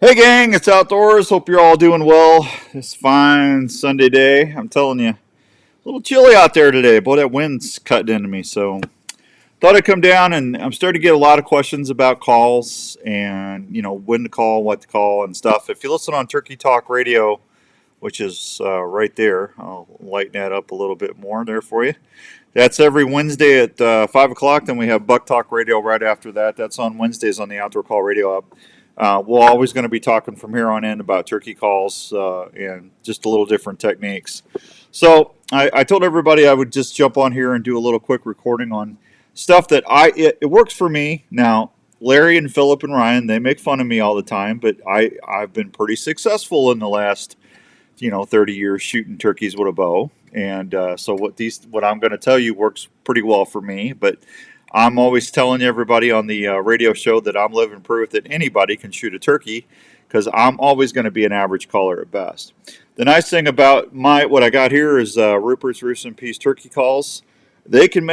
Hey gang, it's Outdoors. Hope you're all doing well. This fine Sunday day. I'm telling you, a little chilly out there today. Boy, that wind's cutting into me. So thought I'd come down, and I'm starting to get a lot of questions about calls and when to call, what to call, and stuff. If you listen on Turkey Talk Radio, which is right there, I'll lighten that up a little bit more there for you. That's every Wednesday at 5 o'clock. Then we have Buck Talk Radio right after that. That's on Wednesdays on the Outdoor Call Radio app. We're always going to be talking from here on in about turkey calls and just a little different techniques. So I told everybody I would just jump on here and do a little quick recording on stuff that it works for me. Now, Larry and Philip and Ryan, they make fun of me all the time, but I've been pretty successful in the last 30 years shooting turkeys with a bow. And so what I'm going to tell you works pretty well for me. But I'm always telling everybody on the radio show that I'm living proof that anybody can shoot a turkey, because I'm always going to be an average caller at best. The nice thing about what I got here is Rupert's Roost and Peace turkey calls. They can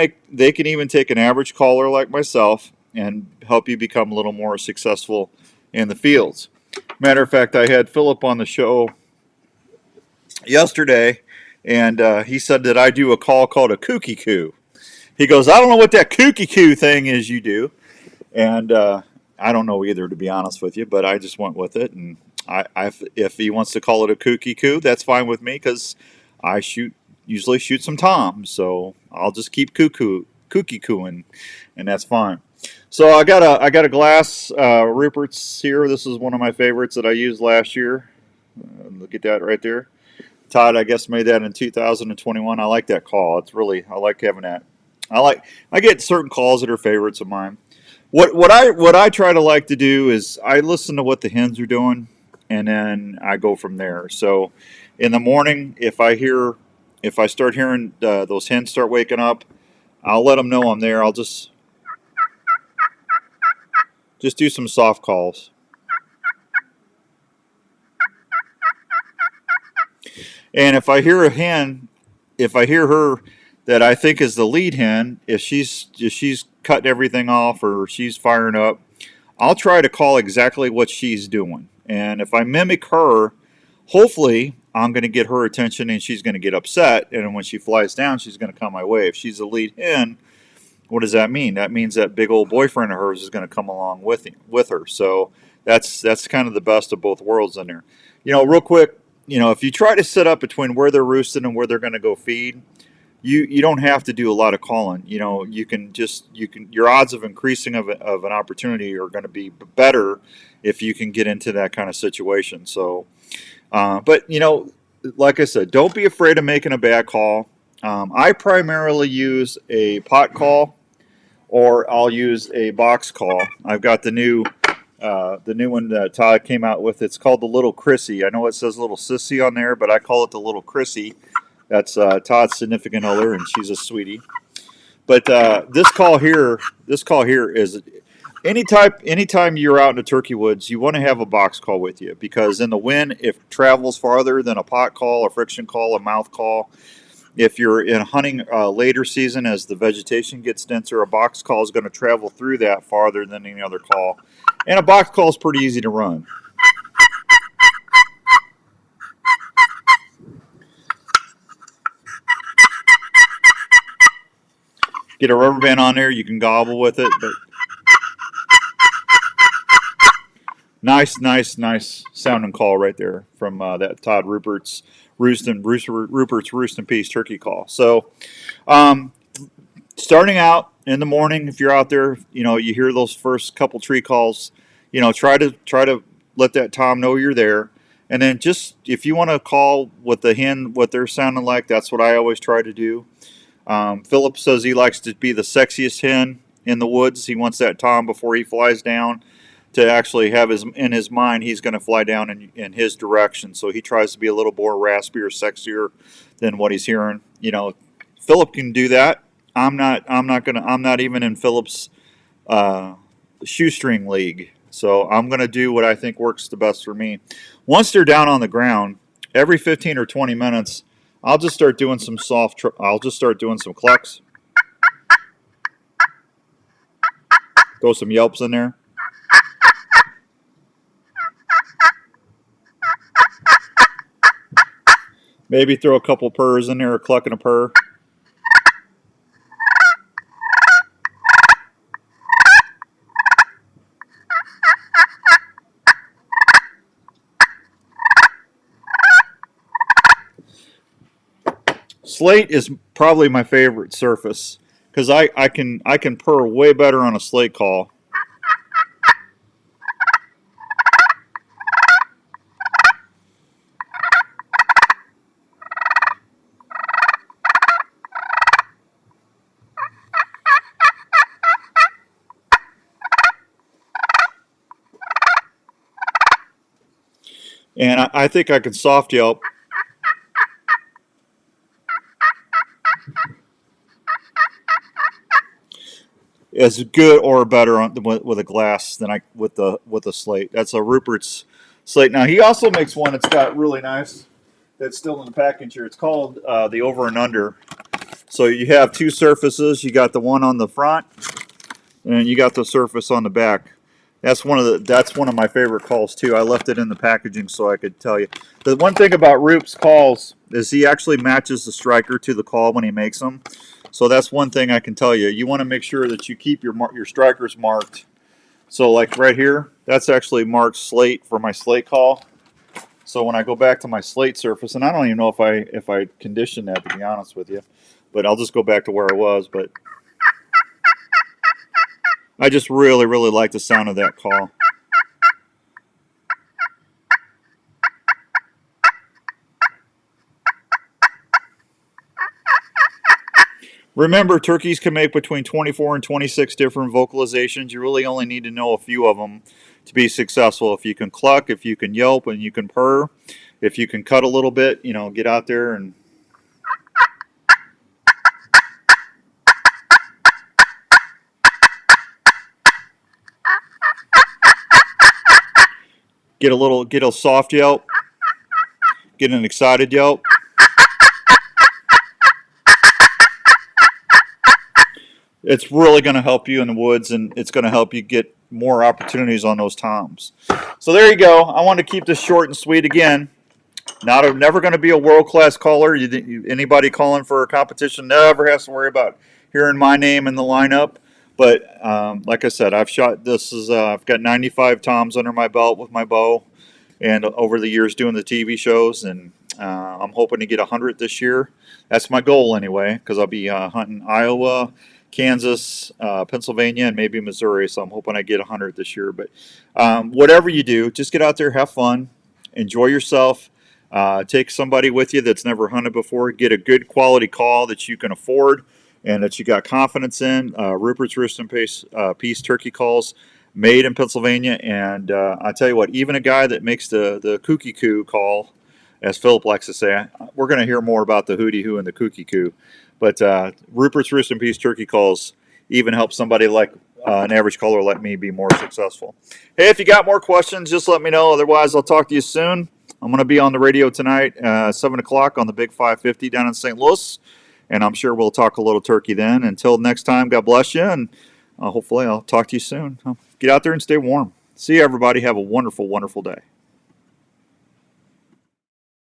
even take an average caller like myself and help you become a little more successful in the fields. Matter of fact, I had Philip on the show yesterday, and he said that I do a call called a kooky coo. He goes, I don't know what that kooky coo thing is you do, and I don't know either, to be honest with you, but I just went with it, and if he wants to call it a kooky coo, that's fine with me, because I usually shoot some toms, so I'll just keep kooky cooing, and that's fine. So I got a glass Rupert's here. This is one of my favorites that I used last year. Look at that right there. Todd, I guess, made that in 2021. I like that call. I like having that. I get certain calls that are favorites of mine. What I try to like to do is I listen to what the hens are doing, and then I go from there. So in the morning, if I start hearing those hens start waking up, I'll let them know I'm there. I'll just do some soft calls. And if I hear her that I think is the lead hen, if she's cutting everything off or she's firing up, I'll try to call exactly what she's doing. And if I mimic her, hopefully I'm going to get her attention and she's going to get upset. And when she flies down, she's going to come my way. If she's the lead hen, what does that mean? That means that big old boyfriend of hers is going to come along with her. So that's kind of the best of both worlds in there. Real quick, if you try to set up between where they're roosting and where they're going to go feed, you don't have to do a lot of calling. Your odds of increasing of an opportunity are going to be better if you can get into that kind of situation. So, but like I said, don't be afraid of making a bad call. I primarily use a pot call, or I'll use a box call. I've got the new one that Todd came out with. It's called the Little Chrissy. I know it says Little Sissy on there, but I call it the Little Chrissy. That's Todd's significant other, and she's a sweetie. But this call here is anytime you're out in the turkey woods, you want to have a box call with you, because in the wind, if it travels farther than a pot call, a friction call, a mouth call, if you're in hunting later season as the vegetation gets denser, a box call is going to travel through that farther than any other call. And a box call is pretty easy to run. Get a rubber band on there, you can gobble with it, but nice sounding call right there from that Todd Rupert's Roost and Peace turkey call. So, starting out in the morning, if you're out there, you hear those first couple tree calls, try to let that tom know you're there, and then just if you want to call what they're sounding like, that's what I always try to do. Philip says he likes to be the sexiest hen in the woods. He wants that tom before he flies down to actually have in his mind he's going to fly down in his direction. So he tries to be a little more raspier, sexier than what he's hearing. Philip can do that. I'm not even in Philip's shoestring league. So I'm going to do what I think works the best for me. Once they're down on the ground, every 15 or 20 minutes, I'll just start doing some clucks. Throw some yelps in there. Maybe throw a couple purrs in there, a cluck and a purr. Slate is probably my favorite surface because I can purr way better on a slate call. And I think I can soft yelp as good or better on with a glass than I with a slate. That's a Rupert's slate. Now he also makes one that's got really nice. That's still in the package here. It's called the Over and Under. So you have two surfaces. You got the one on the front, and you got the surface on the back. That's one of my favorite calls too. I left it in the packaging so I could tell you. The one thing about Roop's calls is he actually matches the striker to the call when he makes them. So that's one thing I can tell you. You want to make sure that you keep your strikers marked. So like right here, that's actually marked slate for my slate call. So when I go back to my slate surface, and I don't even know if I conditioned that, to be honest with you, but I'll just go back to where I was. But I just really, really like the sound of that call. Remember, turkeys can make between 24 and 26 different vocalizations. You really only need to know a few of them to be successful. If you can cluck, if you can yelp, and you can purr, if you can cut a little bit, get out there and get a soft yelp, get an excited yelp. It's really going to help you in the woods, and it's going to help you get more opportunities on those toms. So there you go. I want to keep this short and sweet again. Never going to be a world-class caller. Anybody calling for a competition never has to worry about hearing my name in the lineup. But like I said, I've got 95 toms under my belt with my bow, and over the years doing the TV shows, and I'm hoping to get 100 this year. That's my goal anyway, because I'll be hunting Iowa, Kansas, Pennsylvania, and maybe Missouri. So I'm hoping I get 100 this year. But whatever you do, just get out there, have fun, enjoy yourself. Take somebody with you that's never hunted before. Get a good quality call that you can afford and that you got confidence in. Rupert's Roost and Peace turkey calls made in Pennsylvania. And I tell you what, even a guy that makes the kooky coo call, as Philip likes to say, we're going to hear more about the hootie hoo and the kooky coo. But Rupert's Roost and Peace turkey calls even help somebody like an average caller like me be more successful. Hey, if you got more questions, just let me know. Otherwise, I'll talk to you soon. I'm going to be on the radio tonight, 7 o'clock on the Big 550 down in St. Louis. And I'm sure we'll talk a little turkey then. Until next time, God bless you. And hopefully I'll talk to you soon. Get out there and stay warm. See you, everybody. Have a wonderful, wonderful day.